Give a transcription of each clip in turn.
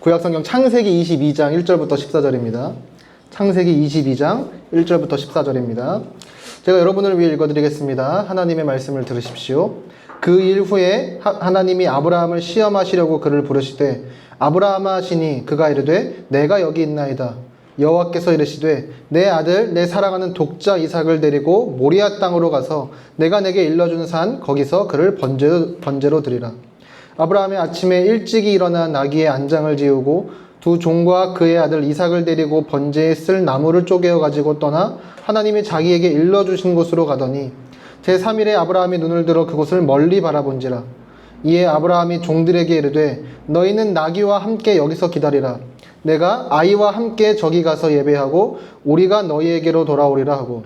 구약성경 창세기 22장 1절부터 14절입니다. 창세기 22장 1절부터 14절입니다. 제가 여러분을 위해 읽어드리겠습니다. 하나님의 말씀을 들으십시오. 그 일 후에 하나님이 아브라함을 시험하시려고 그를 부르시되 아브라함아 하시니 그가 이르되 내가 여기 있나이다. 여호와께서 이르시되 내 아들 내 사랑하는 독자 이삭을 데리고 모리아 땅으로 가서 내가 내게 일러준 산 거기서 그를 번제로 드리라. 아브라함이 아침에 일찍이 일어나 나귀의 안장을 지우고 두 종과 그의 아들 이삭을 데리고 번제에 쓸 나무를 쪼개어 가지고 떠나 하나님이 자기에게 일러주신 곳으로 가더니 제3일에 아브라함이 눈을 들어 그곳을 멀리 바라본지라. 이에 아브라함이 종들에게 이르되 너희는 나귀와 함께 여기서 기다리라. 내가 아이와 함께 저기 가서 예배하고 우리가 너희에게로 돌아오리라 하고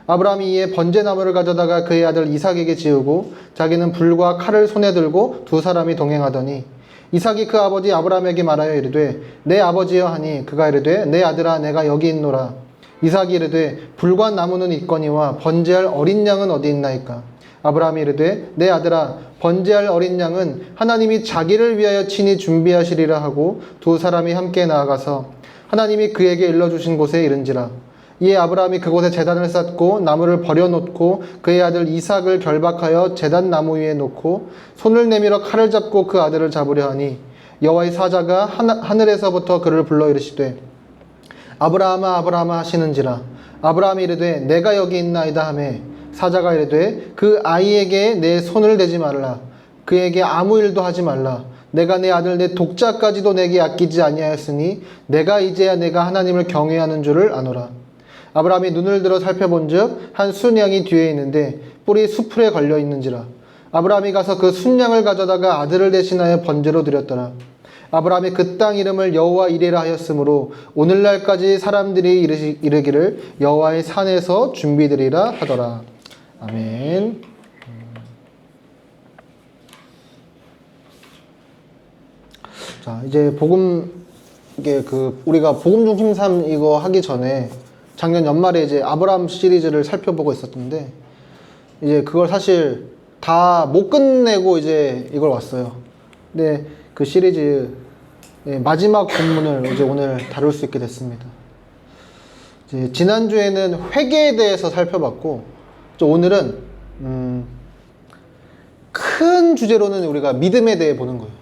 아브라함이 이에 번제나무를 가져다가 그의 아들 이삭에게 지우고 자기는 불과 칼을 손에 들고 두 사람이 동행하더니 이삭이 그 아버지 아브라함에게 말하여 이르되 내 아버지여 하니 그가 이르되 내 아들아 내가 여기 있노라. 이삭이 이르되 불과 나무는 있거니와 번제할 어린 양은 어디 있나이까. 아브라함이 이르되 내 아들아 번제할 어린 양은 하나님이 자기를 위하여 친히 준비하시리라 하고 두 사람이 함께 나아가서 하나님이 그에게 일러주신 곳에 이른지라. 이에 아브라함이 그곳에 제단을 쌓고 나무를 버려놓고 그의 아들 이삭을 결박하여 제단 나무 위에 놓고 손을 내밀어 칼을 잡고 그 아들을 잡으려 하니 여호와의 사자가 하늘에서부터 그를 불러 이르시되 아브라함아 아브라함아 하시는지라. 아브라함이 이르되 내가 여기 있나이다 하매 사자가 이르되 그 아이에게 내 손을 대지 말라. 그에게 아무 일도 하지 말라. 내가 내 아들 내 독자까지도 내게 아끼지 아니하였으니 내가 이제야 내가 하나님을 경외하는 줄을 아노라. 아브라함이 눈을 들어 살펴본즉 한 순양이 뒤에 있는데 뿔이 수풀에 걸려 있는지라. 아브라함이 가서 그 순양을 가져다가 아들을 대신하여 번제로 드렸더라. 아브라함이 그 땅 이름을 여호와 이레라 하였으므로 오늘날까지 사람들이 이르기를 여호와의 산에서 준비되리라 하더라. 아멘. 자, 이제 우리가 복음 중심 삶 이거 하기 전에 작년 연말에 이제 아브라함 시리즈를 살펴보고 있었는데 이제 그걸 사실 다 못 끝내고 이제 이걸 왔어요. 근데 그 시리즈 마지막 본문을 이제 오늘 다룰 수 있게 됐습니다. 이제 지난주에는 회개에 대해서 살펴봤고 오늘은 큰 주제로는 우리가 믿음에 대해 보는 거예요.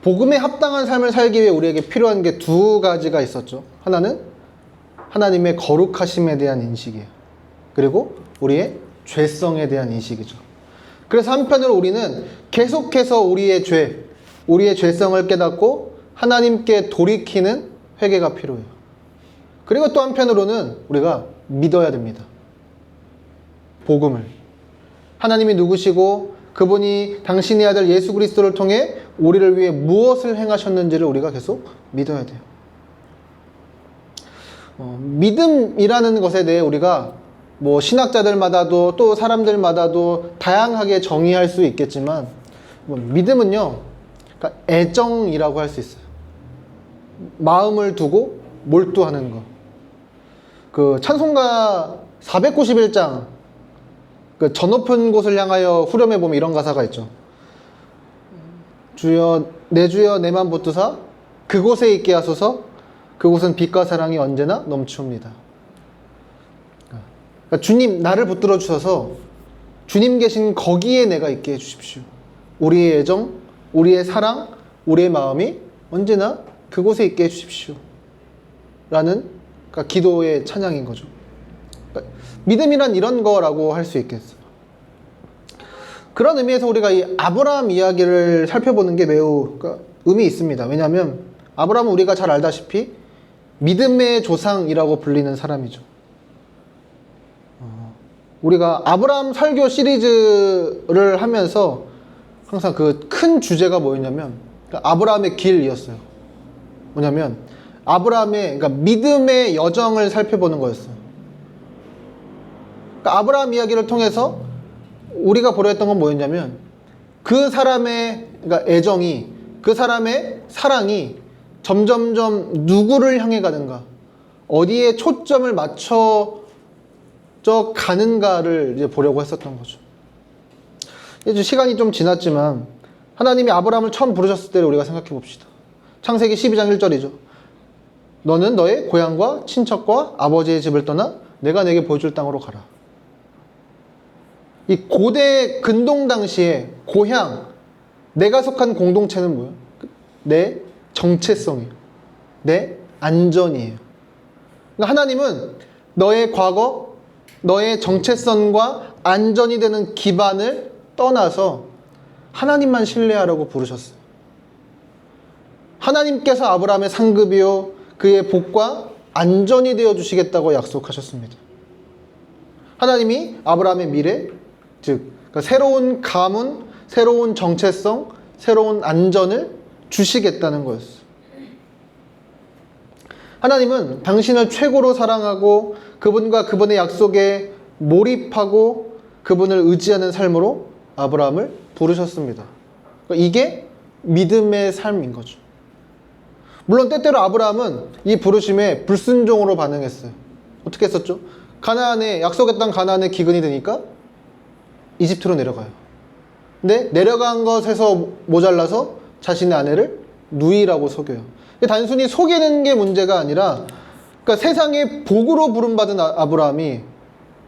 복음에 합당한 삶을 살기 위해 우리에게 필요한 게 두 가지가 있었죠. 하나는 하나님의 거룩하심에 대한 인식이에요. 그리고 우리의 죄성에 대한 인식이죠. 그래서 한편으로 우리는 계속해서 우리의 죄성을 깨닫고 하나님께 돌이키는 회개가 필요해요. 그리고 또 한편으로는 우리가 믿어야 됩니다. 복음을. 하나님이 누구시고 그분이 당신의 아들 예수 그리스도를 통해 우리를 위해 무엇을 행하셨는지를 우리가 계속 믿어야 돼요. 믿음이라는 것에 대해 우리가 뭐 신학자들마다도 또 사람들마다도 다양하게 정의할 수 있겠지만 믿음은요, 그러니까 애정이라고 할 수 있어요. 마음을 두고 몰두하는 거. 그 찬송가 491장 그 저 높은 곳을 향하여 후렴에 보면 이런 가사가 있죠. 주여 내 맘 붙드사 그곳에 있게 하소서. 그곳은 빛과 사랑이 언제나 넘치옵니다. 그러니까 주님 나를 붙들어 주셔서 주님 계신 거기에 내가 있게 해주십시오. 우리의 애정, 우리의 사랑, 우리의 마음이 언제나 그곳에 있게 해주십시오. 라는 그러니까 기도의 찬양인 거죠. 그러니까 믿음이란 이런 거라고 할 수 있겠어요. 그런 의미에서 우리가 이 아브라함 이야기를 살펴보는 게 매우 그러니까 의미 있습니다. 왜냐하면 아브라함은 우리가 잘 알다시피 믿음의 조상이라고 불리는 사람이죠. 우리가 아브라함 설교 시리즈를 하면서 항상 그 큰 주제가 뭐였냐면 아브라함의 길이었어요. 뭐냐면 아브라함의 그러니까 믿음의 여정을 살펴보는 거였어요. 그러니까 아브라함 이야기를 통해서 우리가 보려 했던 건 뭐였냐면 그 사람의 그러니까 애정이 그 사람의 사랑이 점점점 누구를 향해 가는가, 어디에 초점을 맞춰 가는가를 이제 보려고 했었던 거죠. 이제 시간이 좀 지났지만 하나님이 아브라함을 처음 부르셨을 때를 우리가 생각해 봅시다. 창세기 12장 1절이죠. 너는 너의 고향과 친척과 아버지의 집을 떠나 내가 내게 보여줄 땅으로 가라. 이 고대 근동 당시에 고향, 내가 속한 공동체는 뭐예요? 내 정체성이에요. 내 안전이에요. 그러니까 하나님은 너의 과거, 너의 정체성과 안전이 되는 기반을 떠나서 하나님만 신뢰하라고 부르셨어요. 하나님께서 아브라함의 상급이요 그의 복과 안전이 되어주시겠다고 약속하셨습니다. 하나님이 아브라함의 미래, 즉 그러니까 새로운 가문, 새로운 정체성, 새로운 안전을 주시겠다는 거였어요. 하나님은 당신을 최고로 사랑하고 그분과 그분의 약속에 몰입하고 그분을 의지하는 삶으로 아브라함을 부르셨습니다. 그러니까 이게 믿음의 삶인 거죠. 물론 때때로 아브라함은 이 부르심에 불순종으로 반응했어요. 어떻게 했었죠? 가나안에, 약속했던 가나안에 기근이 되니까 이집트로 내려가요. 근데 내려간 것에서 모자라서 자신의 아내를 누이라고 속여요. 단순히 속이는 게 문제가 아니라 그러니까 세상의 복으로 부름받은 아브라함이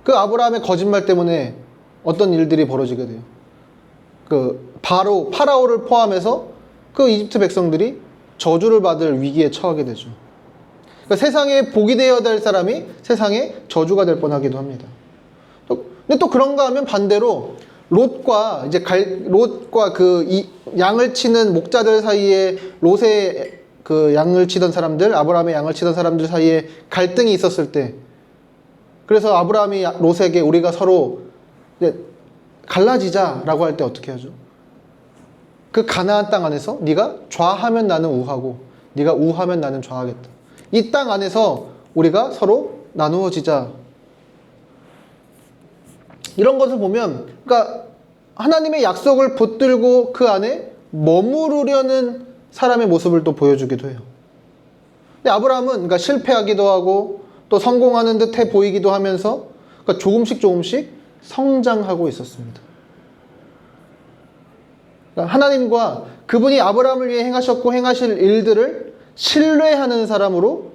그 아브라함의 거짓말 때문에 어떤 일들이 벌어지게 돼요. 그 파라오를 포함해서 그 이집트 백성들이 저주를 받을 위기에 처하게 되죠. 그러니까 세상에 복이 되어야 될 사람이 세상에 저주가 될 뻔하기도 합니다. 근데 또 그런가 하면 반대로 롯과 그 양을 치는 목자들 사이에 롯의 그 양을 치던 사람들, 아브라함의 양을 치던 사람들 사이에 갈등이 있었을 때, 그래서 아브라함이 롯에게 우리가 서로 갈라지자라고 할 때 어떻게 하죠? 그 가나안 땅 안에서 네가 좌하면 나는 우하고 네가 우하면 나는 좌하겠다. 이 땅 안에서 우리가 서로 나누어지자. 이런 것을 보면 그러니까 하나님의 약속을 붙들고 그 안에 머무르려는 사람의 모습을 또 보여주기도 해요. 근데 아브라함은 그러니까 실패하기도 하고 또 성공하는 듯해 보이기도 하면서 그러니까 조금씩 성장하고 있었습니다. 그러니까 하나님과 그분이 아브라함을 위해 행하셨고 행하실 일들을 신뢰하는 사람으로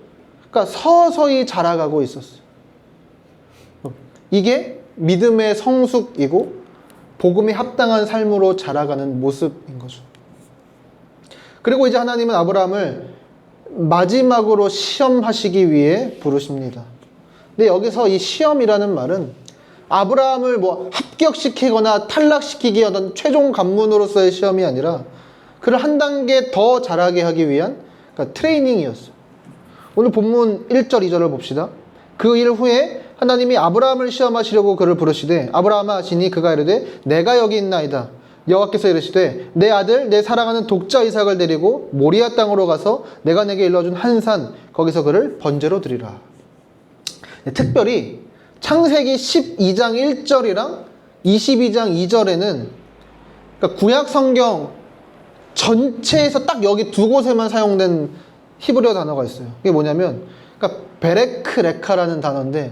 그러니까 서서히 자라가고 있었어요. 이게 믿음의 성숙이고 복음에 합당한 삶으로 자라가는 모습인 거죠. 그리고 이제 하나님은 아브라함을 마지막으로 시험하시기 위해 부르십니다. 근데 여기서 이 시험이라는 말은 아브라함을 합격시키거나 탈락시키기 위한 최종 관문으로서의 시험이 아니라 그를 한 단계 더 자라게 하기 위한 그러니까 트레이닝이었어요. 오늘 본문 1절, 2절을 봅시다. 그 일 후에 하나님이 아브라함을 시험하시려고 그를 부르시되 아브라함아 하시니 그가 이르되 내가 여기 있나이다. 여호와께서 이르시되 내 아들 내 사랑하는 독자 이삭을 데리고 모리아 땅으로 가서 내가 내게 일러준 한 산 거기서 그를 번제로 드리라. 특별히 창세기 12장 1절이랑 22장 2절에는 그러니까 구약 성경 전체에서 딱 여기 두 곳에만 사용된 히브리어 단어가 있어요. 이게 뭐냐면 그러니까 베레크 레카라는 단어인데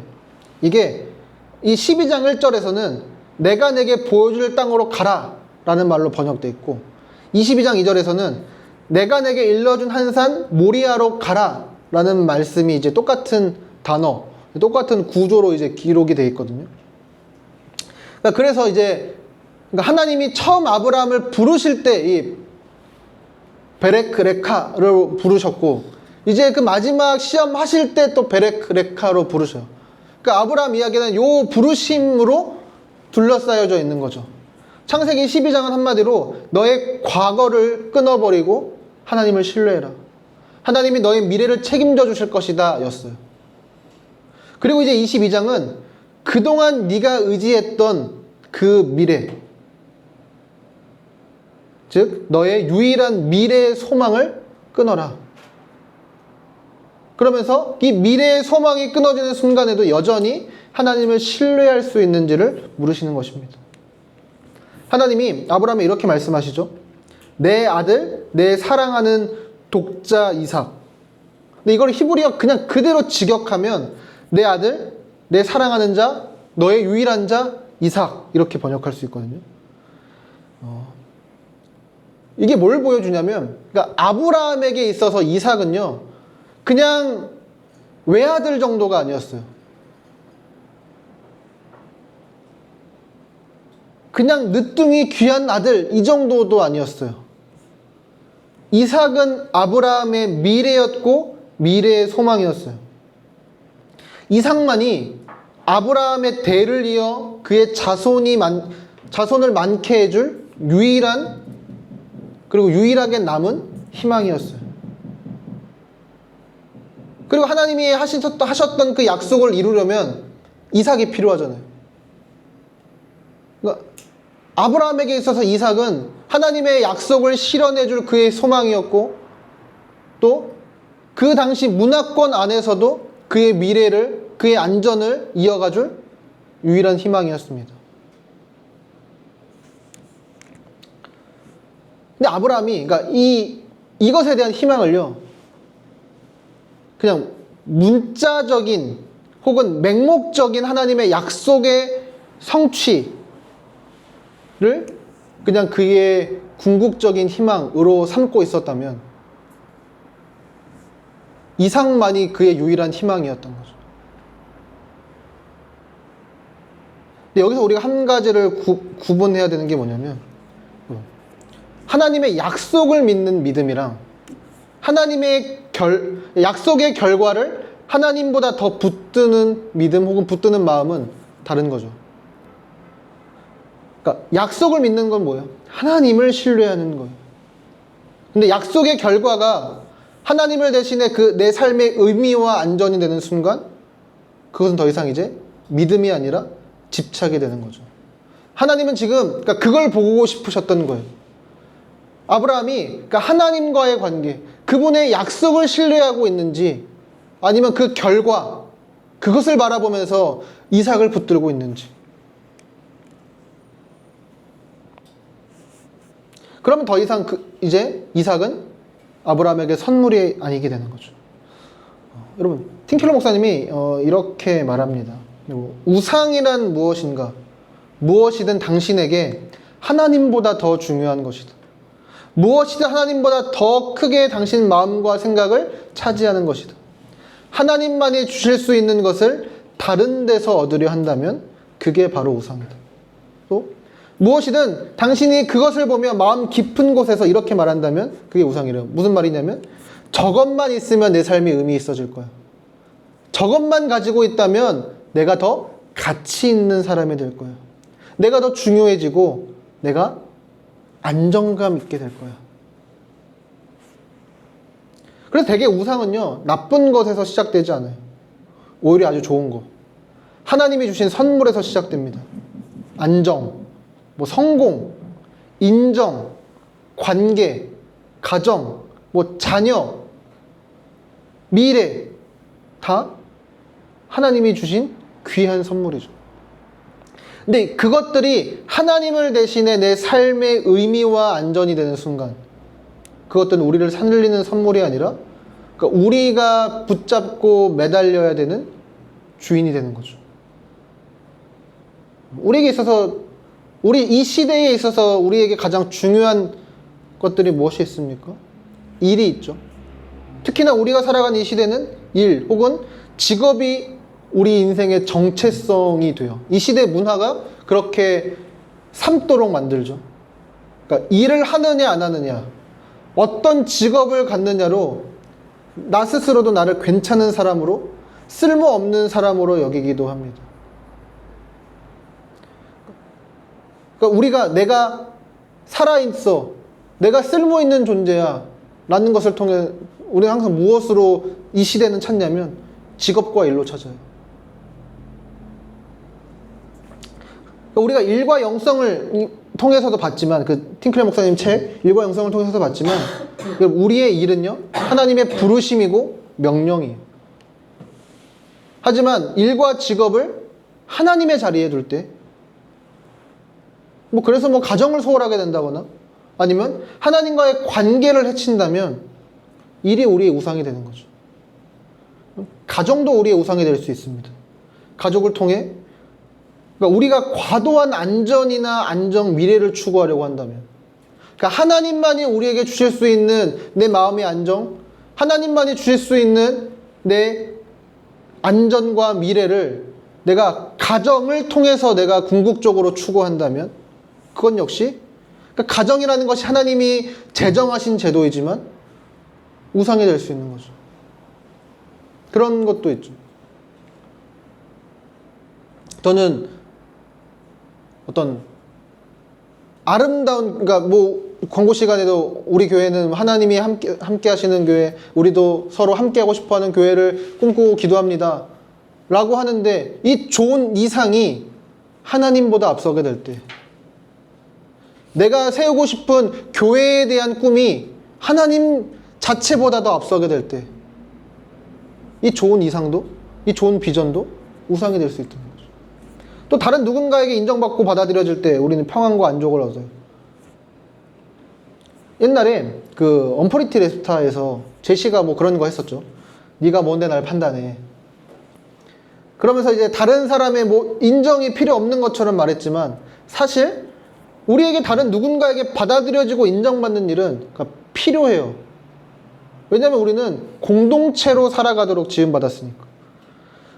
이게 이 12장 1절에서는 내가 내게 보여줄 땅으로 가라 라는 말로 번역되어 있고 22장 2절에서는 내가 내게 일러준 한 산 모리아로 가라 라는 말씀이 이제 똑같은 단어, 똑같은 구조로 이제 기록이 되어 있거든요. 그러니까 그래서 이제 그러니까 하나님이 처음 아브라함을 부르실 때 이 베레크레카를 부르셨고 이제 그 마지막 시험 하실 때 또 베레크레카로 부르셔요. 그러니까 아브라함 이야기는 요 부르심으로 둘러싸여져 있는 거죠. 창세기 12장은 한마디로 너의 과거를 끊어버리고 하나님을 신뢰해라. 하나님이 너의 미래를 책임져 주실 것이다 였어요. 그리고 이제 22장은 그동안 네가 의지했던 그 미래, 즉 너의 유일한 미래의 소망을 끊어라. 그러면서 이 미래의 소망이 끊어지는 순간에도 여전히 하나님을 신뢰할 수 있는지를 물으시는 것입니다. 하나님이 아브라함에 이렇게 말씀하시죠. 내 아들, 내 사랑하는 독자 이삭. 근데 이걸 히브리어 그냥 그대로 직역하면 내 아들, 내 사랑하는 자, 너의 유일한 자 이삭 이렇게 번역할 수 있거든요. 이게 뭘 보여주냐면, 그러니까 아브라함에게 있어서 이삭은요, 그냥 외아들 정도가 아니었어요. 그냥 늦둥이 귀한 아들 이 정도도 아니었어요. 이삭은 아브라함의 미래였고 미래의 소망이었어요. 이삭만이 아브라함의 대를 이어 그의 자손을 많게 해줄 유일한, 그리고 유일하게 남은 희망이었어요. 그리고 하나님이 하셨던 그 약속을 이루려면 이삭이 필요하잖아요. 그러니까 아브라함에게 있어서 이삭은 하나님의 약속을 실현해줄 그의 소망이었고, 또 그 당시 문화권 안에서도 그의 미래를, 그의 안전을 이어가줄 유일한 희망이었습니다. 근데 아브라함이, 그러니까 이것에 대한 희망을요, 그냥 문자적인 혹은 맹목적인 하나님의 약속의 성취를 그냥 그의 궁극적인 희망으로 삼고 있었다면 이삭만이 그의 유일한 희망이었던 거죠. 근데 여기서 우리가 한 가지를 구분해야 되는 게 뭐냐면, 하나님의 약속을 믿는 믿음이랑 하나님의 약속의 결과를 하나님보다 더 붙드는 믿음 혹은 붙드는 마음은 다른 거죠. 그러니까 약속을 믿는 건 뭐예요? 하나님을 신뢰하는 거예요. 근데 약속의 결과가 하나님을 대신에 내 삶의 의미와 안전이 되는 순간, 그것은 더 이상 이제 믿음이 아니라 집착이 되는 거죠. 하나님은 지금 그러니까 그걸 보고 싶으셨던 거예요. 아브라함이 그러니까 하나님과의 관계, 그분의 약속을 신뢰하고 있는지, 아니면 그 결과, 그것을 바라보면서 이삭을 붙들고 있는지. 그러면 더 이상 이제 이삭은 아브라함에게 선물이 아니게 되는 거죠. 여러분, 팀켈러 목사님이 이렇게 말합니다. 우상이란 무엇인가? 무엇이든 당신에게 하나님보다 더 중요한 것이다. 무엇이든 하나님보다 더 크게 당신 마음과 생각을 차지하는 것이다. 하나님만이 주실 수 있는 것을 다른 데서 얻으려 한다면 그게 바로 우상이다. 또 무엇이든 당신이 그것을 보며 마음 깊은 곳에서 이렇게 말한다면 그게 우상이래요. 무슨 말이냐면, 저것만 있으면 내 삶이 의미 있어질 거야. 저것만 가지고 있다면 내가 더 가치 있는 사람이 될 거야. 내가 더 중요해지고 내가 안정감 있게 될 거야. 그래서 되게 우상은요, 나쁜 것에서 시작되지 않아요. 오히려 아주 좋은 거, 하나님이 주신 선물에서 시작됩니다. 안정, 성공, 인정, 관계, 가정, 자녀, 미래, 다 하나님이 주신 귀한 선물이죠. 근데 그것들이 하나님을 대신해 내 삶의 의미와 안전이 되는 순간, 그것들은 우리를 살리는 선물이 아니라, 그러니까 우리가 붙잡고 매달려야 되는 주인이 되는 거죠. 우리에게 있어서, 우리 이 시대에 있어서 우리에게 가장 중요한 것들이 무엇이 있습니까? 일이 있죠. 특히나 우리가 살아가는 이 시대는 일 혹은 직업이 우리 인생의 정체성이 돼요. 이 시대 문화가 그렇게 삼도록 만들죠. 그러니까 일을 하느냐 안 하느냐, 어떤 직업을 갖느냐로 나 스스로도 나를 괜찮은 사람으로, 쓸모없는 사람으로 여기기도 합니다. 그러니까 내가 살아있어, 내가 쓸모있는 존재야 라는 것을 통해 우리는 항상 무엇으로 이 시대는 찾냐면 직업과 일로 찾아요. 그러니까 우리가 일과 영성을 통해서도 봤지만, 그 팀클레어 목사님 책 일과 영성을 통해서도 봤지만, 우리의 일은요, 하나님의 부르심이고 명령이에요. 하지만 일과 직업을 하나님의 자리에 둘 때, 그래서 가정을 소홀하게 된다거나 아니면 하나님과의 관계를 해친다면 일이 우리의 우상이 되는 거죠. 가정도 우리의 우상이 될 수 있습니다. 가족을 통해, 그러니까 우리가 과도한 안전이나 안정, 미래를 추구하려고 한다면, 그러니까 하나님만이 우리에게 주실 수 있는 내 마음의 안정, 하나님만이 주실 수 있는 내 안전과 미래를 내가 가정을 통해서 내가 궁극적으로 추구한다면 그건 역시 그러니까 가정이라는 것이 하나님이 제정하신 제도이지만 우상이 될 수 있는 거죠. 그런 것도 있죠. 저는 어떤 아름다운, 그러니까 뭐 광고 시간에도 우리 교회는 하나님이 함께 하시는 교회, 우리도 서로 함께 하고 싶어 하는 교회를 꿈꾸고 기도합니다 라고 하는데 이 좋은 이상이 하나님보다 앞서게 될 때, 내가 세우고 싶은 교회에 대한 꿈이 하나님 자체보다 더 앞서게 될 때, 이 좋은 이상도, 이 좋은 비전도 우상이 될 수 있다는 거죠. 또 다른 누군가에게 인정받고 받아들여질 때 우리는 평안과 안족을 얻어요. 옛날에 그 언프리티 레스타에서 제시가 뭐 그런 거 했었죠. 네가 뭔데 날 판단해. 그러면서 이제 다른 사람의 뭐 인정이 필요 없는 것처럼 말했지만 사실 우리에게 다른 누군가에게 받아들여지고 인정받는 일은 필요해요. 왜냐하면 우리는 공동체로 살아가도록 지음받았으니까.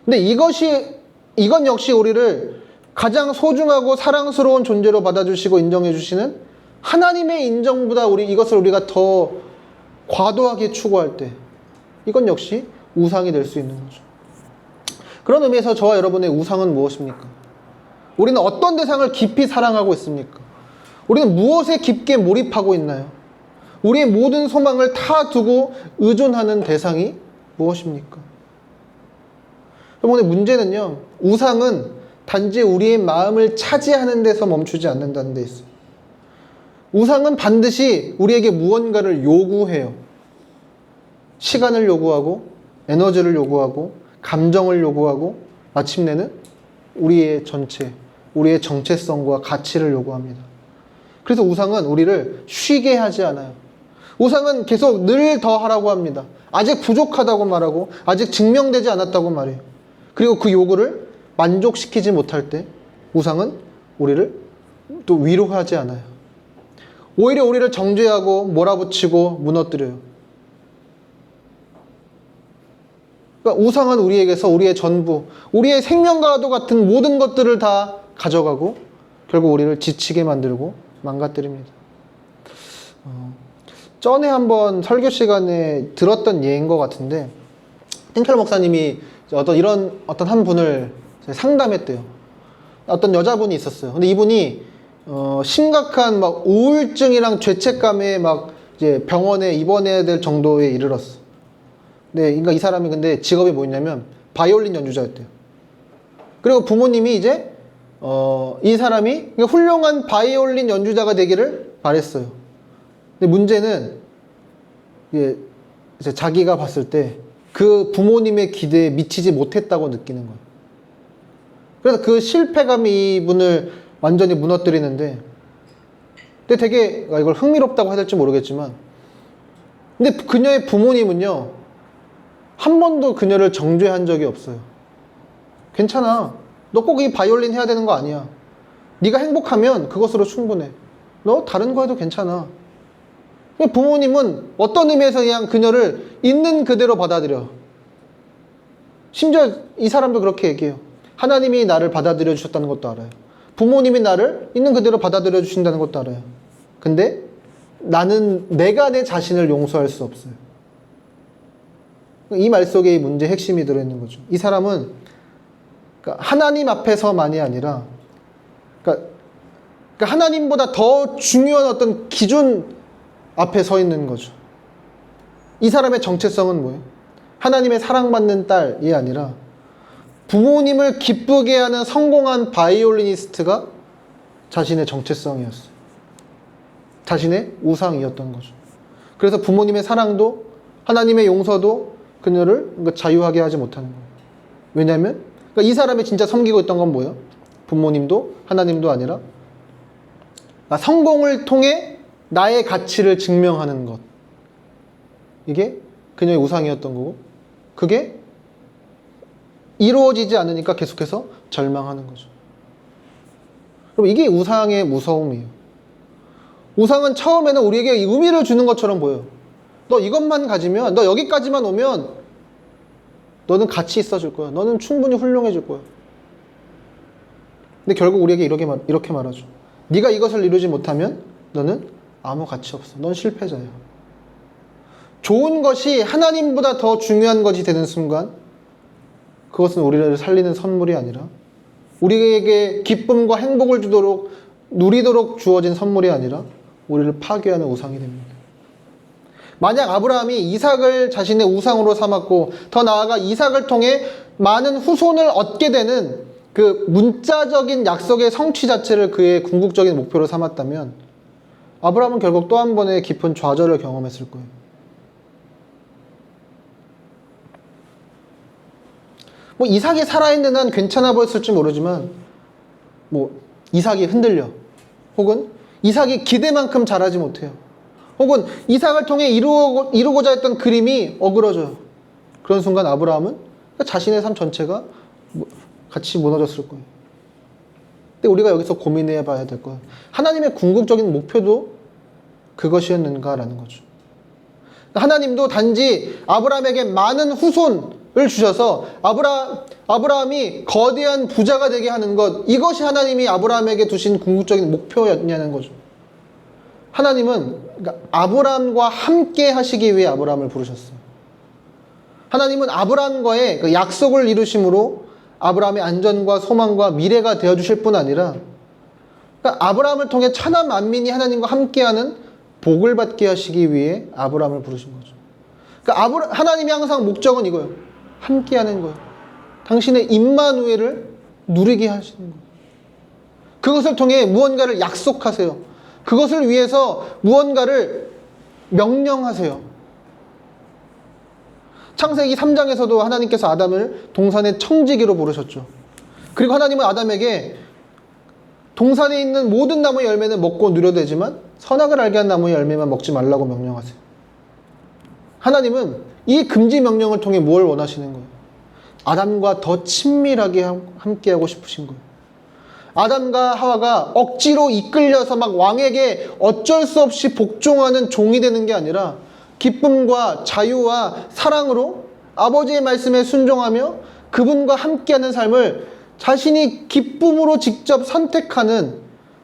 근데 이건 역시 우리를 가장 소중하고 사랑스러운 존재로 받아주시고 인정해 주시는 하나님의 인정보다 이것을 우리가 더 과도하게 추구할 때 이건 역시 우상이 될 수 있는 거죠. 그런 의미에서 저와 여러분의 우상은 무엇입니까? 우리는 어떤 대상을 깊이 사랑하고 있습니까? 우리는 무엇에 깊게 몰입하고 있나요? 우리의 모든 소망을 다 두고 의존하는 대상이 무엇입니까? 여러분의 문제는요, 우상은 단지 우리의 마음을 차지하는 데서 멈추지 않는다는 데 있어요. 우상은 반드시 우리에게 무언가를 요구해요. 시간을 요구하고, 에너지를 요구하고, 감정을 요구하고, 마침내는 우리의 전체, 우리의 정체성과 가치를 요구합니다. 그래서 우상은 우리를 쉬게 하지 않아요. 우상은 계속 늘 더 하라고 합니다. 아직 부족하다고 말하고, 아직 증명되지 않았다고 말해요. 그리고 그 요구를 만족시키지 못할 때 우상은 우리를 또 위로하지 않아요. 오히려 우리를 정죄하고 몰아붙이고 무너뜨려요. 그러니까 우상은 우리에게서 우리의 전부, 우리의 생명과도 같은 모든 것들을 다 가져가고 결국 우리를 지치게 만들고 망가뜨립니다. 전에 한번 설교 시간에 들었던 예인 것 같은데, 틴켈 목사님이 어떤 한 분을 상담했대요. 어떤 여자분이 있었어요. 근데 이분이 심각한 막 우울증이랑 죄책감에 막 이제 병원에 입원해야 될 정도에 이르렀어. 네, 그러니까 이 사람이 근데 직업이 뭐였냐면 바이올린 연주자였대요. 그리고 부모님이 이제 이 사람이 훌륭한 바이올린 연주자가 되기를 바랬어요. 근데 문제는 이제 자기가 봤을 때 그 부모님의 기대에 미치지 못했다고 느끼는 거예요. 그래서 그 실패감이 이분을 완전히 무너뜨리는데, 근데 되게 이걸 흥미롭다고 해야 될지 모르겠지만, 근데 그녀의 부모님은요, 한 번도 그녀를 정죄한 적이 없어요. 괜찮아. 너 꼭 이 바이올린 해야 되는 거 아니야. 네가 행복하면 그것으로 충분해. 너 다른 거 해도 괜찮아. 부모님은 어떤 의미에서 그냥 그녀를 있는 그대로 받아들여. 심지어 이 사람도 그렇게 얘기해요. 하나님이 나를 받아들여 주셨다는 것도 알아요. 부모님이 나를 있는 그대로 받아들여 주신다는 것도 알아요. 근데 내가 내 자신을 용서할 수 없어요. 이 말 속에 이 문제의 핵심이 들어있는 거죠. 이 사람은 하나님 앞에서만이 아니라 그러니까 하나님보다 더 중요한 어떤 기준 앞에 서 있는 거죠. 이 사람의 정체성은 뭐예요? 하나님의 사랑받는 딸이 아니라 부모님을 기쁘게 하는 성공한 바이올리니스트가 자신의 정체성이었어요. 자신의 우상이었던 거죠. 그래서 부모님의 사랑도 하나님의 용서도 그녀를 자유하게 하지 못하는 거예요. 왜냐하면 이 사람이 진짜 섬기고 있던 건 뭐예요? 부모님도 하나님도 아니라 성공을 통해 나의 가치를 증명하는 것. 이게 그녀의 우상이었던 거고, 그게 이루어지지 않으니까 계속해서 절망하는 거죠. 그럼 이게 우상의 무서움이에요. 우상은 처음에는 우리에게 의미를 주는 것처럼 보여요. 너 이것만 가지면, 너 여기까지만 오면 너는 가치 있어질 거야. 너는 충분히 훌륭해질 거야. 근데 결국 우리에게 이렇게 말하죠. 네가 이것을 이루지 못하면 너는 아무 가치 없어. 넌 실패자야. 좋은 것이 하나님보다 더 중요한 것이 되는 순간 그것은 우리를 살리는 선물이 아니라 우리에게 기쁨과 행복을 누리도록 주어진 선물이 아니라 우리를 파괴하는 우상이 됩니다. 만약 아브라함이 이삭을 자신의 우상으로 삼았고 더 나아가 이삭을 통해 많은 후손을 얻게 되는 그 문자적인 약속의 성취 자체를 그의 궁극적인 목표로 삼았다면 아브라함은 결국 또 한 번의 깊은 좌절을 경험했을 거예요. 뭐 이삭이 살아있는 한 괜찮아 보였을지 모르지만 뭐 이삭이 흔들려, 혹은 이삭이 기대만큼 자라지 못해요, 혹은 이삭을 통해 이루고자 했던 그림이 어그러져요. 그런 순간 아브라함은 자신의 삶 전체가 같이 무너졌을 거예요. 근데 우리가 여기서 고민해 봐야 될 거예요. 하나님의 궁극적인 목표도 그것이었는가라는 거죠. 하나님도 단지 아브라함에게 많은 후손을 주셔서 아브라함이 거대한 부자가 되게 하는 것, 이것이 하나님이 아브라함에게 두신 궁극적인 목표였냐는 거죠. 하나님은 아브라함과 함께 하시기 위해 아브라함을 부르셨어요. 하나님은 아브라함과의 그 약속을 이루심으로 아브라함의 안전과 소망과 미래가 되어주실 뿐 아니라 아브라함을 통해 천하 만민이 하나님과 함께하는 복을 받게 하시기 위해 아브라함을 부르신 거죠. 하나님이 항상 목적은 이거예요. 함께하는 거예요. 당신의 임마누엘을 누리게 하시는 거예요. 그것을 통해 무언가를 약속하세요. 그것을 위해서 무언가를 명령하세요. 창세기 3장에서도 하나님께서 아담을 동산의 청지기로 부르셨죠. 그리고 하나님은 아담에게 동산에 있는 모든 나무의 열매는 먹고 누려도 되지만 선악을 알게 한 나무의 열매만 먹지 말라고 명령하세요. 하나님은 이 금지 명령을 통해 뭘 원하시는 거예요? 아담과 더 친밀하게 함께하고 싶으신 거예요. 아담과 하와가 억지로 이끌려서 막 왕에게 어쩔 수 없이 복종하는 종이 되는 게 아니라 기쁨과 자유와 사랑으로 아버지의 말씀에 순종하며 그분과 함께하는 삶을 자신이 기쁨으로 직접 선택하는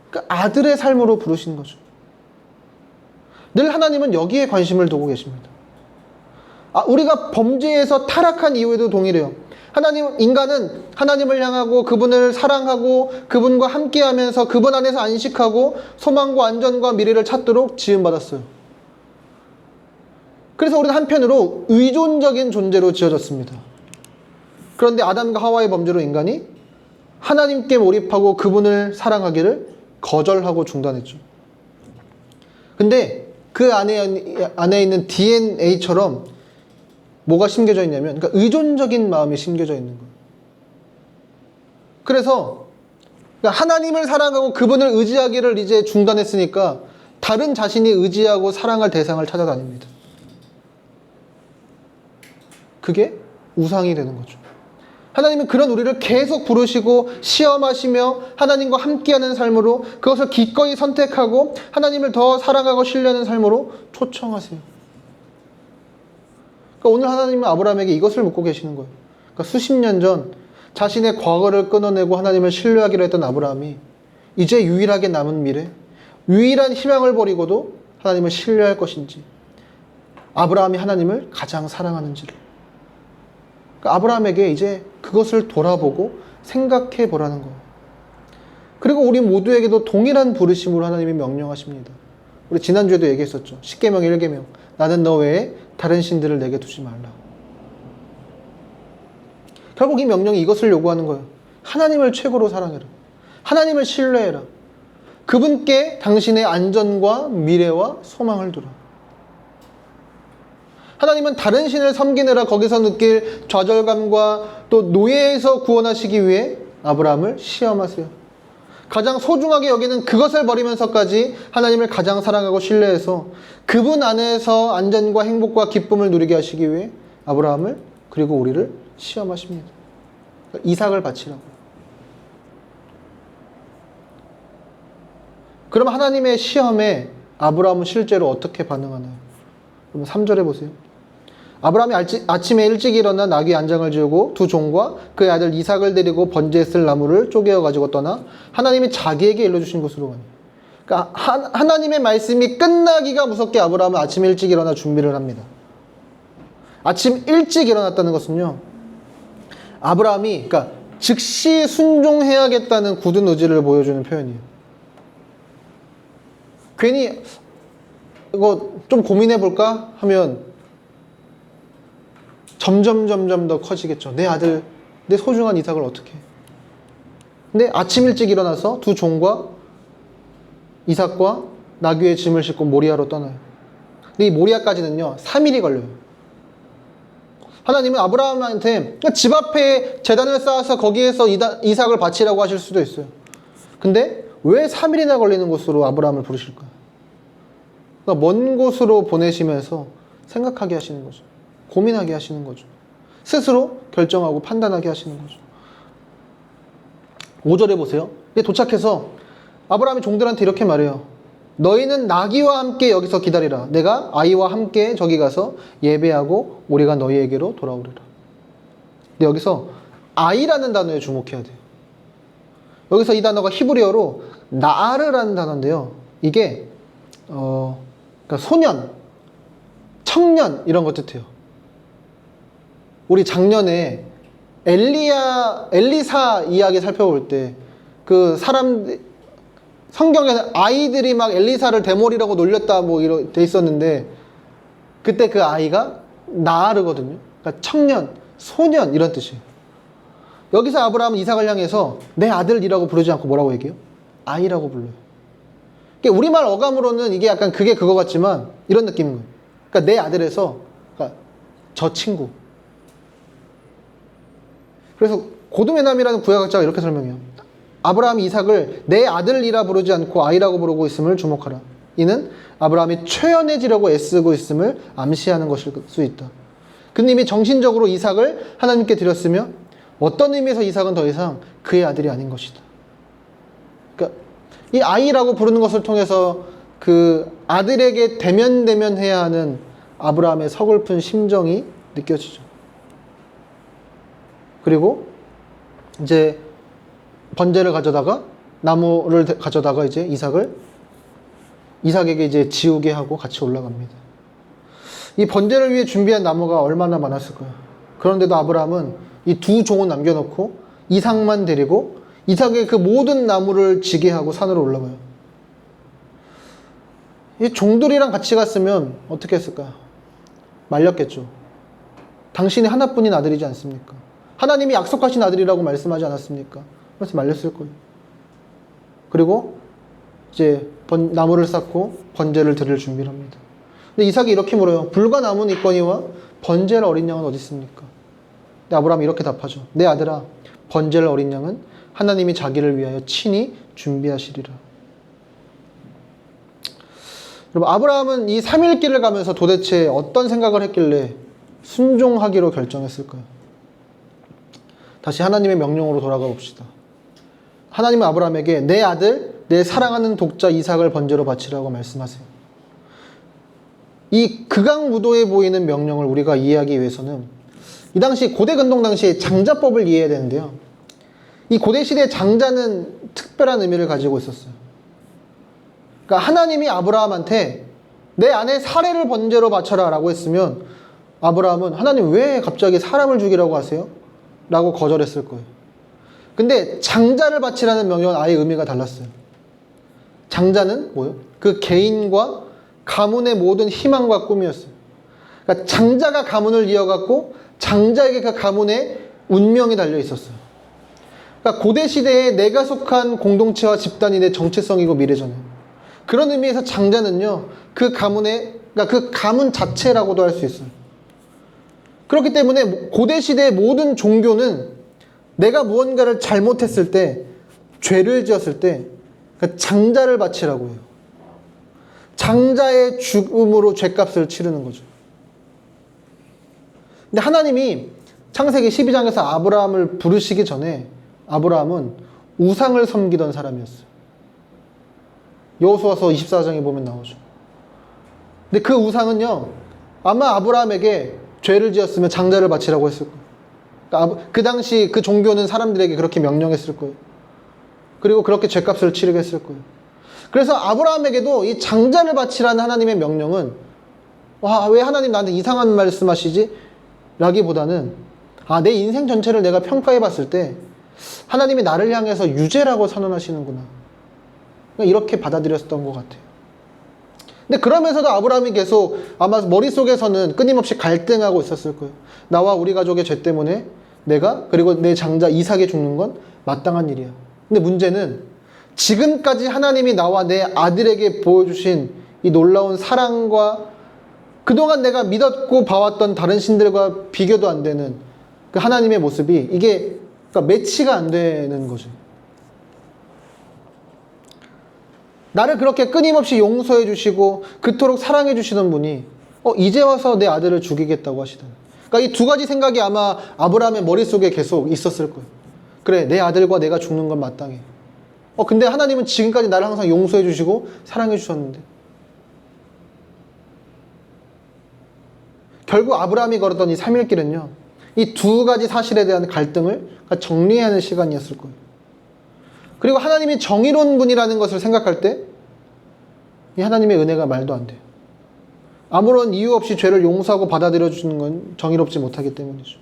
그 아들의 삶으로 부르신 거죠. 늘 하나님은 여기에 관심을 두고 계십니다. 우리가 범죄에서 타락한 이후에도 동일해요. 인간은 하나님을 향하고 그분을 사랑하고 그분과 함께하면서 그분 안에서 안식하고 소망과 안전과 미래를 찾도록 지음받았어요. 그래서 우리는 한편으로 의존적인 존재로 지어졌습니다. 그런데 아담과 하와의 범죄로 인간이 하나님께 몰입하고 그분을 사랑하기를 거절하고 중단했죠. 근데 그 안에 있는 DNA처럼 뭐가 심겨져 있냐면, 그러니까 의존적인 마음이 심겨져 있는 거예요. 그래서 하나님을 사랑하고 그분을 의지하기를 이제 중단했으니까 다른 자신이 의지하고 사랑할 대상을 찾아다닙니다. 그게 우상이 되는 거죠. 하나님은 그런 우리를 계속 부르시고 시험하시며 하나님과 함께하는 삶으로, 그것을 기꺼이 선택하고 하나님을 더 사랑하고 신뢰하는 삶으로 초청하세요. 그러니까 오늘 하나님은 아브라함에게 이것을 묻고 계시는 거예요. 그러니까 수십 년 전 자신의 과거를 끊어내고 하나님을 신뢰하기로 했던 아브라함이 이제 유일하게 남은 미래, 유일한 희망을 버리고도 하나님을 신뢰할 것인지, 아브라함이 하나님을 가장 사랑하는지를, 그러니까 아브라함에게 이제 그것을 돌아보고 생각해 보라는 거예요. 그리고 우리 모두에게도 동일한 부르심으로 하나님이 명령하십니다. 우리 지난주에도 얘기했었죠. 10계명 1계명, 나는 너 외에 다른 신들을 내게 두지 말라. 결국 이 명령이 이것을 요구하는 거예요. 하나님을 최고로 사랑해라. 하나님을 신뢰해라. 그분께 당신의 안전과 미래와 소망을 두라. 하나님은 다른 신을 섬기느라 거기서 느낄 좌절감과 또 노예에서 구원하시기 위해 아브라함을 시험하세요. 가장 소중하게 여기는 그것을 버리면서까지 하나님을 가장 사랑하고 신뢰해서 그분 안에서 안전과 행복과 기쁨을 누리게 하시기 위해 아브라함을, 그리고 우리를 시험하십니다. 이삭을 바치라고. 그럼 하나님의 시험에 아브라함은 실제로 어떻게 반응하나요? 그럼 3절에 보세요. 아브라함이 아침에 일찍 일어나 나귀 안장을 지우고 두 종과 그의 아들 이삭을 데리고 번제에 쓸 나무를 쪼개어 가지고 떠나 하나님이 자기에게 일러주신 곳으로 가니. 그러니까 하나님의 말씀이 끝나기가 무섭게 아브라함은 아침 일찍 일어나 준비를 합니다. 아침 일찍 일어났다는 것은요, 아브라함이 그러니까 즉시 순종해야겠다는 굳은 의지를 보여주는 표현이에요. 괜히 이거 좀 고민해볼까 하면 점점 더 커지겠죠. 내 아들, 내 소중한 이삭을 어떻게 해? 근데 아침 일찍 일어나서 두 종과 이삭과 나귀의 짐을 싣고 모리아로 떠나요. 근데 이 모리아까지는요 3일이 걸려요. 하나님은 아브라함한테 집 앞에 제단을 쌓아서 거기에서 이삭을 바치라고 하실 수도 있어요. 근데 왜 3일이나 걸리는 곳으로 아브라함을 부르실까요? 그러니까 먼 곳으로 보내시면서 생각하게 하시는 거죠. 고민하게 하시는 거죠. 스스로 결정하고 판단하게 하시는 거죠. 5절에 보세요. 도착해서 아브라함이 종들한테 이렇게 말해요. 너희는 나귀와 함께 여기서 기다리라. 내가 아이와 함께 저기 가서 예배하고 우리가 너희에게로 돌아오리라. 근데 여기서 아이라는 단어에 주목해야 돼요. 여기서 이 단어가 히브리어로 나르라는 단어인데요. 이게 그러니까 소년, 청년 이런 것 뜻해요. 우리 작년에 엘리사 이야기 살펴볼 때 그 성경에는 아이들이 막 엘리사를 대머리라고 놀렸다 뭐 이렇게 돼 있었는데 그때 그 아이가 나르거든요. 그러니까 청년, 소년 이런 뜻이에요. 여기서 아브라함은 이삭을 향해서 내 아들이라고 부르지 않고 뭐라고 얘기해요? 아이라고 불러요. 그러니까 우리말 어감으로는 이게 약간 그게 그거 같지만 이런 느낌인 거예요. 그러니까 내 아들에서 그러니까 저 친구. 그래서 고두메남이라는 구약학자가 이렇게 설명해요. 아브라함이 이삭을 내 아들이라 부르지 않고 아이라고 부르고 있음을 주목하라. 이는 아브라함이 최연해지려고 애쓰고 있음을 암시하는 것일 수 있다. 그는 이미 정신적으로 이삭을 하나님께 드렸으며 어떤 의미에서 이삭은 더 이상 그의 아들이 아닌 것이다. 그러니까 이 아이라고 부르는 것을 통해서 그 아들에게 대면해야 하는 아브라함의 서글픈 심정이 느껴지죠. 그리고 이제 번제를 가져다가 나무를 가져다가 이제 이삭에게 이제 지우게 하고 같이 올라갑니다. 이 번제를 위해 준비한 나무가 얼마나 많았을까요? 그런데도 아브라함은 이 두 종은 남겨놓고 이삭만 데리고 이삭의 그 모든 나무를 지게 하고 산으로 올라가요. 이 종들이랑 같이 갔으면 어떻게 했을까요? 말렸겠죠. 당신이 하나뿐인 아들이지 않습니까? 하나님이 약속하신 아들이라고 말씀하지 않았습니까? 그래서 말렸을 거예요. 그리고 이제 나무를 쌓고 번제를 드릴 준비를 합니다. 근데 이삭이 이렇게 물어요. 불과 남은 있거니와 번제를 어린 양은 어디 있습니까? 근데 아브라함이 이렇게 답하죠. 내 아들아, 번제를 어린 양은 하나님이 자기를 위하여 친히 준비하시리라. 여러분, 아브라함은 이 3일 길을 가면서 도대체 어떤 생각을 했길래 순종하기로 결정했을까요? 다시 하나님의 명령으로 돌아가 봅시다. 하나님은 아브라함에게 내 아들, 내 사랑하는 독자 이삭을 번제로 바치라고 말씀하세요. 이 극악무도해 보이는 명령을 우리가 이해하기 위해서는 이 당시 고대 근동 당시의 장자법을 이해해야 되는데요. 이 고대 시대의 장자는 특별한 의미를 가지고 있었어요. 그러니까 하나님이 아브라함한테 내 아내 사레를 번제로 바쳐라 라고 했으면 아브라함은 하나님 왜 갑자기 사람을 죽이라고 하세요? 라고 거절했을 거예요. 근데 장자를 바치라는 명령은 아예 의미가 달랐어요. 장자는 뭐예요? 그 개인과 가문의 모든 희망과 꿈이었어요. 그러니까 장자가 가문을 이어갔고 장자에게 그 가문의 운명이 달려 있었어요. 그러니까 고대 시대에 내가 속한 공동체와 집단이 내 정체성이고 미래잖아요. 그런 의미에서 장자는요, 그 가문의, 그러니까 그 가문 자체라고도 할 수 있어요. 그렇기 때문에 고대 시대의 모든 종교는 내가 무언가를 잘못했을 때, 죄를 지었을 때 그러니까 장자를 바치라고 해요. 장자의 죽음으로 죄값을 치르는 거죠. 근데 하나님이 창세기 12장에서 아브라함을 부르시기 전에 아브라함은 우상을 섬기던 사람이었어요. 여호수아서 24장에 보면 나오죠. 근데 그 우상은요, 아마 아브라함에게 죄를 지었으면 장자를 바치라고 했을 거예요. 그러니까 그 당시 그 종교는 사람들에게 그렇게 명령했을 거예요. 그리고 그렇게 죄값을 치르게 했을 거예요. 그래서 아브라함에게도 이 장자를 바치라는 하나님의 명령은, 와, 왜 하나님 나한테 이상한 말씀하시지? 라기보다는, 아, 내 인생 전체를 내가 평가해 봤을 때 하나님이 나를 향해서 유죄라고 선언하시는구나, 이렇게 받아들였던 것 같아요. 근데 그러면서도 아브라함이 계속 아마 머릿속에서는 끊임없이 갈등하고 있었을 거예요. 나와 우리 가족의 죄 때문에 내가, 그리고 내 장자 이삭이 죽는 건 마땅한 일이야. 근데 문제는 지금까지 하나님이 나와 내 아들에게 보여주신 이 놀라운 사랑과 그동안 내가 믿었고 봐왔던 다른 신들과 비교도 안 되는 그 하나님의 모습이, 이게 그러니까 매치가 안 되는 거죠. 나를 그렇게 끊임없이 용서해 주시고 그토록 사랑해 주시던 분이 이제 와서 내 아들을 죽이겠다고 하시다니. 그러니까 이 두 가지 생각이 아마 아브라함의 머릿속에 계속 있었을 거예요. 그래, 내 아들과 내가 죽는 건 마땅해. 근데 하나님은 지금까지 나를 항상 용서해 주시고 사랑해 주셨는데. 결국 아브라함이 걸었던 이 3일길은요, 이 두 가지 사실에 대한 갈등을 정리하는 시간이었을 거예요. 그리고 하나님이 정의로운 분이라는 것을 생각할 때 이 하나님의 은혜가 말도 안 돼요. 아무런 이유 없이 죄를 용서하고 받아들여 주는 건 정의롭지 못하기 때문이죠.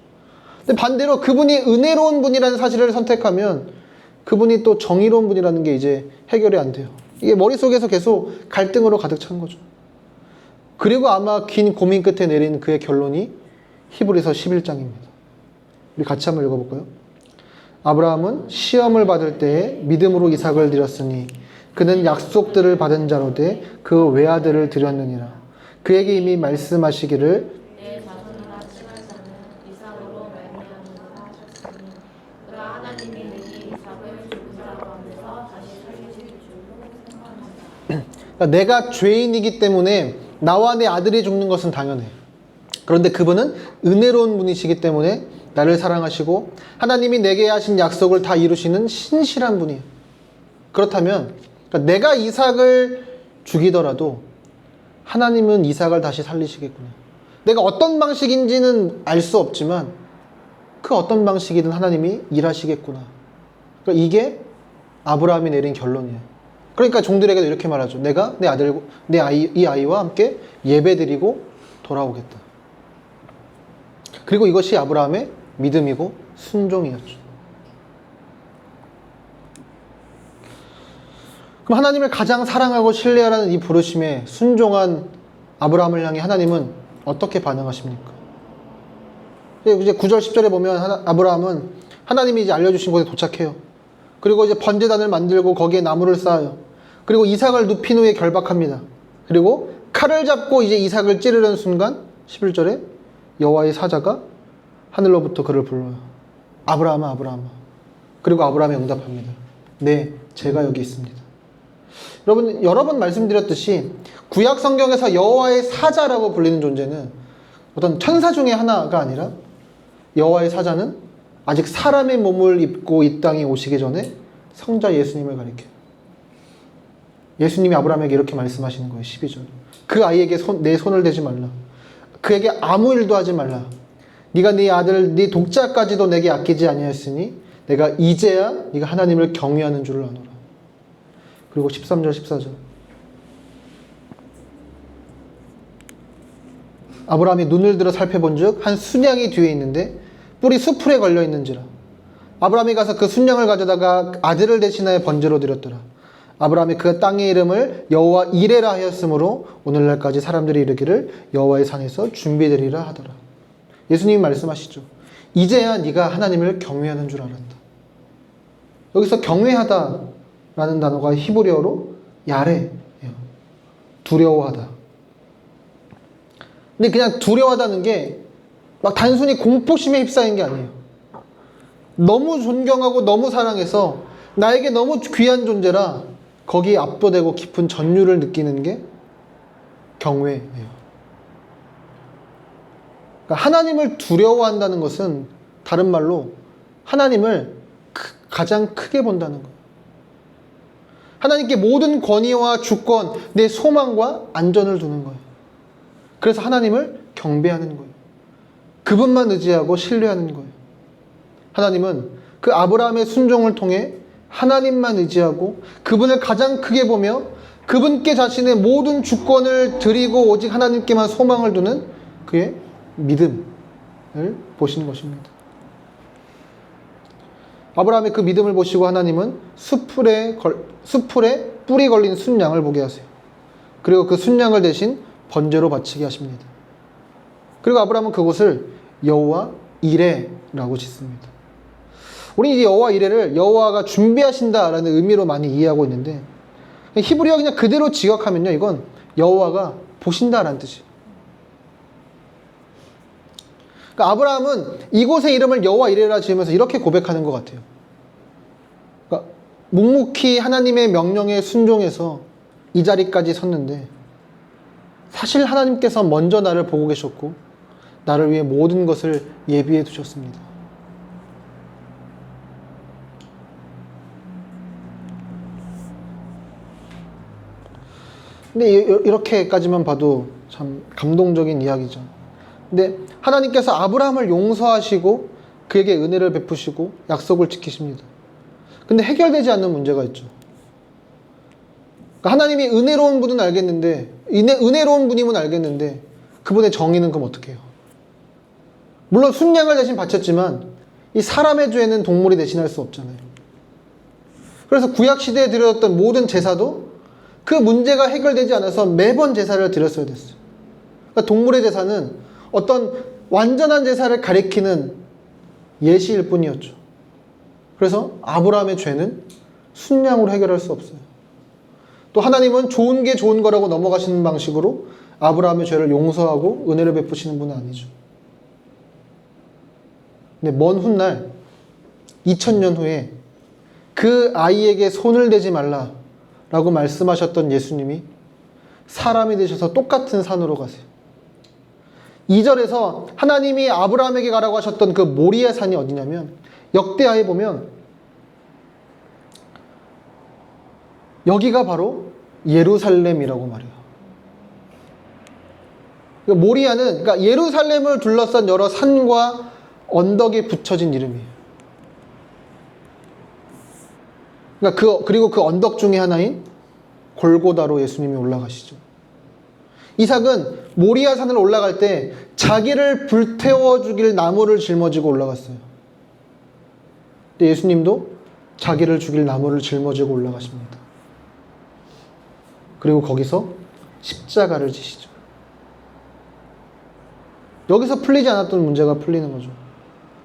근데 반대로 그분이 은혜로운 분이라는 사실을 선택하면 그분이 또 정의로운 분이라는 게 이제 해결이 안 돼요. 이게 머릿속에서 계속 갈등으로 가득 찬 거죠. 그리고 아마 긴 고민 끝에 내린 그의 결론이 히브리서 11장입니다. 우리 같이 한번 읽어볼까요? 아브라함은 시험을 받을 때에 믿음으로 이삭을 드렸으니 그는 약속들을 받은 자로 돼 그 외아들을 드렸느니라. 그에게 이미 말씀하시기를 내 자손이라 칭할 자는 이삭으로 말미암으리라 하셨으니 그가 하나님이 내게 이삭을 죽은 자 가운데서 다시 살리실 줄로 생각한다. 그러니까 내가 죄인이기 때문에 나와 내 아들이 죽는 것은 당연해. 그런데 그분은 은혜로운 분이시기 때문에 나를 사랑하시고 하나님이 내게 하신 약속을 다 이루시는 신실한 분이에요. 그렇다면 그러니까 내가 이삭을 죽이더라도 하나님은 이삭을 다시 살리시겠구나. 내가 어떤 방식인지는 알 수 없지만 그 어떤 방식이든 하나님이 일하시겠구나. 그러니까 이게 아브라함이 내린 결론이에요. 그러니까 종들에게도 이렇게 말하죠. 내가 내 아들, 이 아이와 함께 예배드리고 돌아오겠다. 그리고 이것이 아브라함의 믿음이고 순종이었죠. 그럼 하나님을 가장 사랑하고 신뢰하라는 이 부르심에 순종한 아브라함을 향해 하나님은 어떻게 반응하십니까? 이제 9절 10절에 보면 아브라함은 하나님이 이제 알려주신 곳에 도착해요. 그리고 이제 번제단을 만들고 거기에 나무를 쌓아요. 그리고 이삭을 눕힌 후에 결박합니다. 그리고 칼을 잡고 이제 이삭을 찌르는 순간 11절에 여호와의 사자가 하늘로부터 그를 불러요. 아브라함아, 아브라함아. 그리고 아브라함이 응답합니다. 네, 제가 여기 있습니다. 여러분, 여러 번 말씀드렸듯이 구약 성경에서 여호와의 사자라고 불리는 존재는 어떤 천사 중에 하나가 아니라 여호와의 사자는 아직 사람의 몸을 입고 이 땅에 오시기 전에 성자 예수님을 가리켜요. 예수님이 아브라함에게 이렇게 말씀하시는 거예요. 12절. 그 아이에게 내 손을 대지 말라. 그에게 아무 일도 하지 말라. 네가 네 아들, 네 독자까지도 내게 아끼지 아니하였으니 내가 이제야 네가 하나님을 경외하는 줄을 아노라. 그리고 13절 14절. 아브라함이 눈을 들어 살펴본즉 한 순양이 뒤에 있는데 뿔이 수풀에 걸려 있는지라. 아브라함이 가서 그 순양을 가져다가 아들을 대신하여 번제로 드렸더라. 아브라함이 그 땅의 이름을 여호와 이레라 하였으므로 오늘날까지 사람들이 이르기를 여호와의 산에서 준비되리라 하더라. 예수님이 말씀하시죠. 이제야 네가 하나님을 경외하는 줄 알았다. 여기서 경외하다라는 단어가 히브리어로 야레예요. 두려워하다. 근데 그냥 두려워하다는 게 막 단순히 공포심에 휩싸인 게 아니에요. 너무 존경하고 너무 사랑해서 나에게 너무 귀한 존재라 거기에 압도되고 깊은 전율을 느끼는 게 경외예요. 그러니까 하나님을 두려워한다는 것은 다른 말로 하나님을 가장 크게 본다는 거예요. 하나님께 모든 권위와 주권, 내 소망과 안전을 두는 거예요. 그래서 하나님을 경배하는 거예요. 그분만 의지하고 신뢰하는 거예요. 하나님은 그 아브라함의 순종을 통해 하나님만 의지하고 그분을 가장 크게 보며 그분께 자신의 모든 주권을 드리고 오직 하나님께만 소망을 두는 그의 믿음을 보시는 것입니다. 아브라함의 그 믿음을 보시고 하나님은 수풀에 뿔이 걸린 순양을 보게 하세요. 그리고 그 순양을 대신 번제로 바치게 하십니다. 그리고 아브라함은 그곳을 여호와 이레라고 짓습니다. 우리 이 여호와 이레를 여호와가 준비하신다라는 의미로 많이 이해하고 있는데 히브리어 그냥 그대로 직역하면요, 이건 여호와가 보신다라는 뜻이에요. 그러니까 아브라함은 이곳의 이름을 여호와 이레라 지으면서 이렇게 고백하는 것 같아요. 그러니까 묵묵히 하나님의 명령에 순종해서 이 자리까지 섰는데 사실 하나님께서 먼저 나를 보고 계셨고 나를 위해 모든 것을 예비해 두셨습니다. 근데 이렇게까지만 봐도 참 감동적인 이야기죠. 근데 하나님께서 아브라함을 용서하시고 그에게 은혜를 베푸시고 약속을 지키십니다. 근데 해결되지 않는 문제가 있죠. 그러니까 하나님이 은혜로운 분은 알겠는데 은혜로운 분임은 알겠는데 그분의 정의는 그럼 어떻게 해요? 물론 순양을 대신 바쳤지만 이 사람의 죄는 동물이 대신할 수 없잖아요. 그래서 구약시대에 드렸던 모든 제사도 그 문제가 해결되지 않아서 매번 제사를 드렸어야 됐어요. 그러니까 동물의 제사는 어떤 완전한 제사를 가리키는 예시일 뿐이었죠. 그래서 아브라함의 죄는 순양으로 해결할 수 없어요. 또 하나님은 좋은 게 좋은 거라고 넘어가시는 방식으로 아브라함의 죄를 용서하고 은혜를 베푸시는 분은 아니죠. 근데 먼 훗날 2000년 후에 그 아이에게 손을 대지 말라 라고 말씀하셨던 예수님이 사람이 되셔서 똑같은 산으로 가세요. 2절에서 하나님이 아브라함에게 가라고 하셨던 그 모리아 산이 어디냐면 역대하에 보면 여기가 바로 예루살렘이라고 말해요. 모리아는 그러니까 예루살렘을 둘러싼 여러 산과 언덕에 붙여진 이름이에요. 그러니까 그리고 그 언덕 중에 하나인 골고다로 예수님이 올라가시죠. 이삭은 모리아 산을 올라갈 때 자기를 불태워 죽일 나무를 짊어지고 올라갔어요. 근데 예수님도 자기를 죽일 나무를 짊어지고 올라가십니다. 그리고 거기서 십자가를 지시죠. 여기서 풀리지 않았던 문제가 풀리는 거죠.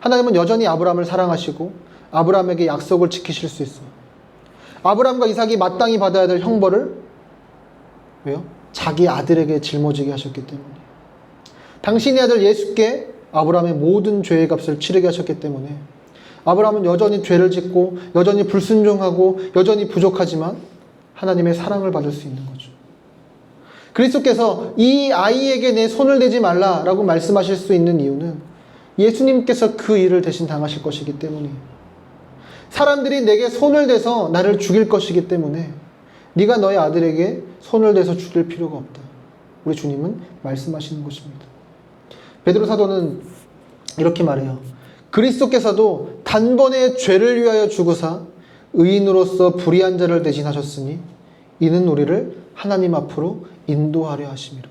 하나님은 여전히 아브라함을 사랑하시고 아브라함에게 약속을 지키실 수 있어요. 아브라함과 이삭이 마땅히 받아야 될 형벌을 왜요? 자기 아들에게 짊어지게 하셨기 때문에. 당신의 아들 예수께 아브라함의 모든 죄의 값을 치르게 하셨기 때문에 아브라함은 여전히 죄를 짓고 여전히 불순종하고 여전히 부족하지만 하나님의 사랑을 받을 수 있는 거죠. 그리스도께서 이 아이에게 내 손을 대지 말라라고 말씀하실 수 있는 이유는 예수님께서 그 일을 대신 당하실 것이기 때문이에요. 사람들이 내게 손을 대서 나를 죽일 것이기 때문에 네가 너의 아들에게 손을 대서 죽일 필요가 없다. 우리 주님은 말씀하시는 것입니다. 베드로 사도는 이렇게 말해요. 그리스도께서도 단번에 죄를 위하여 죽으사 의인으로서 불의한 자를 대신하셨으니 이는 우리를 하나님 앞으로 인도하려 하심이라.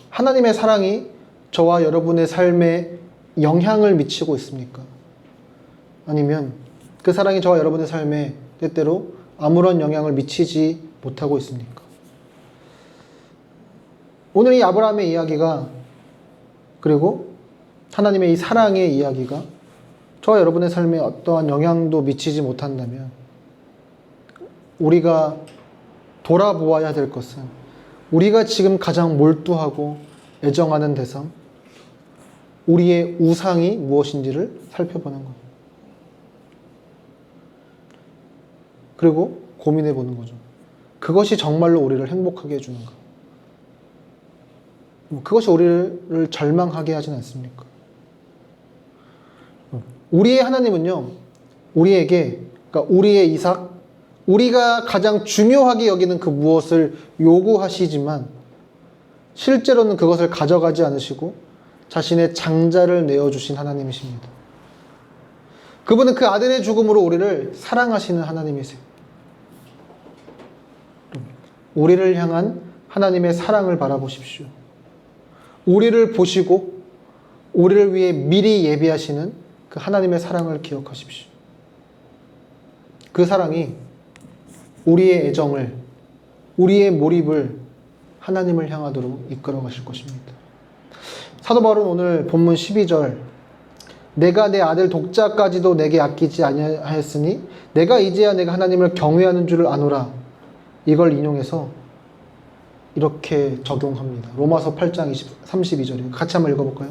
하나님의 사랑이 저와 여러분의 삶에 영향을 미치고 있습니까? 아니면 그 사랑이 저와 여러분의 삶에 때때로 아무런 영향을 미치지 못하고 있습니까? 오늘 이 아브라함의 이야기가 그리고 하나님의 이 사랑의 이야기가 저와 여러분의 삶에 어떠한 영향도 미치지 못한다면 우리가 돌아보아야 될 것은 우리가 지금 가장 몰두하고 애정하는 대상, 우리의 우상이 무엇인지를 살펴보는 것. 그리고 고민해 보는 거죠. 그것이 정말로 우리를 행복하게 해주는가? 그것이 우리를 절망하게 하진 않습니까? 우리의 하나님은요, 우리에게, 그러니까 우리의 이삭, 우리가 가장 중요하게 여기는 그 무엇을 요구하시지만 실제로는 그것을 가져가지 않으시고 자신의 장자를 내어주신 하나님이십니다. 그분은 그 아들의 죽음으로 우리를 사랑하시는 하나님이세요. 우리를 향한 하나님의 사랑을 바라보십시오. 우리를 보시고 우리를 위해 미리 예비하시는 그 하나님의 사랑을 기억하십시오. 그 사랑이 우리의 애정을, 우리의 몰입을 하나님을 향하도록 이끌어 가실 것입니다. 사도 바울은 오늘 본문 12절, 내가 내 아들 독자까지도 내게 아끼지 아니하였으니 내가 이제야 내가 하나님을 경외하는 줄을 아노라, 이걸 인용해서 이렇게 적용합니다. 로마서 8장 32절이에요. 같이 한번 읽어볼까요?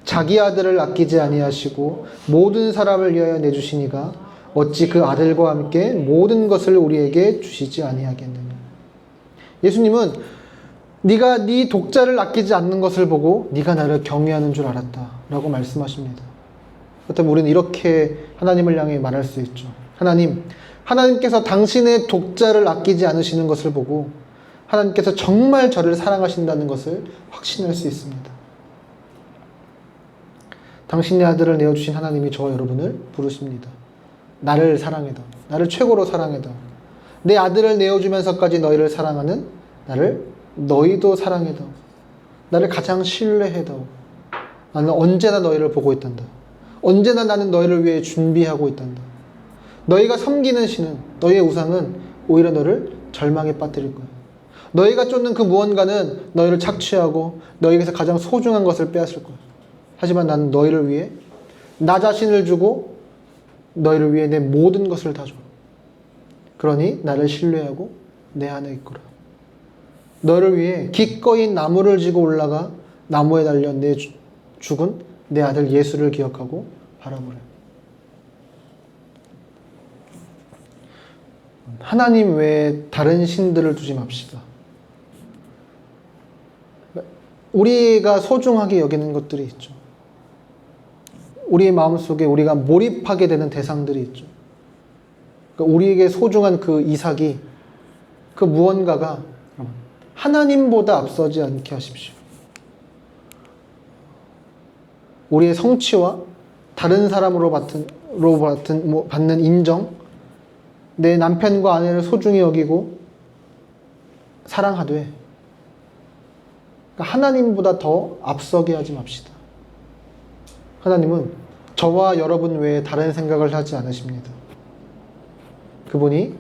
자기 아들을 아끼지 아니하시고 모든 사람을 위하여 내주시니가 어찌 그 아들과 함께 모든 것을 우리에게 주시지 아니하겠느냐. 예수님은 네가 네 독자를 아끼지 않는 것을 보고 네가 나를 경외하는 줄 알았다 라고 말씀하십니다. 그렇다면 우리는 이렇게 하나님을 향해 말할 수 있죠. 하나님께서 당신의 독자를 아끼지 않으시는 것을 보고 하나님께서 정말 저를 사랑하신다는 것을 확신할 수 있습니다. 당신의 아들을 내어주신 하나님이 저와 여러분을 부르십니다. 나를 사랑해다. 나를 최고로 사랑해다. 내 아들을 내어주면서까지 너희를 사랑하는 나를 너희도 사랑해다. 나를 가장 신뢰해다. 나는 언제나 너희를 보고 있단다. 언제나 나는 너희를 위해 준비하고 있단다. 너희가 섬기는 신은, 너희의 우상은 오히려 너를 절망에 빠뜨릴 거야. 너희가 쫓는 그 무언가는 너희를 착취하고 너희에게서 가장 소중한 것을 빼앗을 거야. 하지만 나는 너희를 위해 나 자신을 주고 너희를 위해 내 모든 것을 다 줘. 그러니 나를 신뢰하고 내 안에 있거라. 너를 위해 기꺼이 나무를 지고 올라가 나무에 달려 내 죽은 내 아들 예수를 기억하고 바라보래. 하나님 외에 다른 신들을 두지 맙시다. 우리가 소중하게 여기는 것들이 있죠. 우리의 마음속에 우리가 몰입하게 되는 대상들이 있죠. 그러니까 우리에게 소중한 그 이삭이, 그 무언가가 하나님보다 앞서지 않게 하십시오. 우리의 성취와 다른 사람으로 받는 인정, 내 남편과 아내를 소중히 여기고 사랑하되 하나님보다 더 앞서게 하지 맙시다. 하나님은 저와 여러분 외에 다른 생각을 하지 않으십니다. 그분이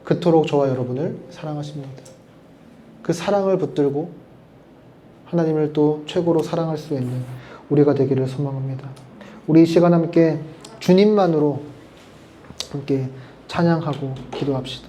그토록 저와 여러분을 사랑하십니다. 그 사랑을 붙들고 하나님을 또 최고로 사랑할 수 있는 우리가 되기를 소망합니다. 우리 이 시간 함께 주님만으로 함께 찬양하고 기도합시다.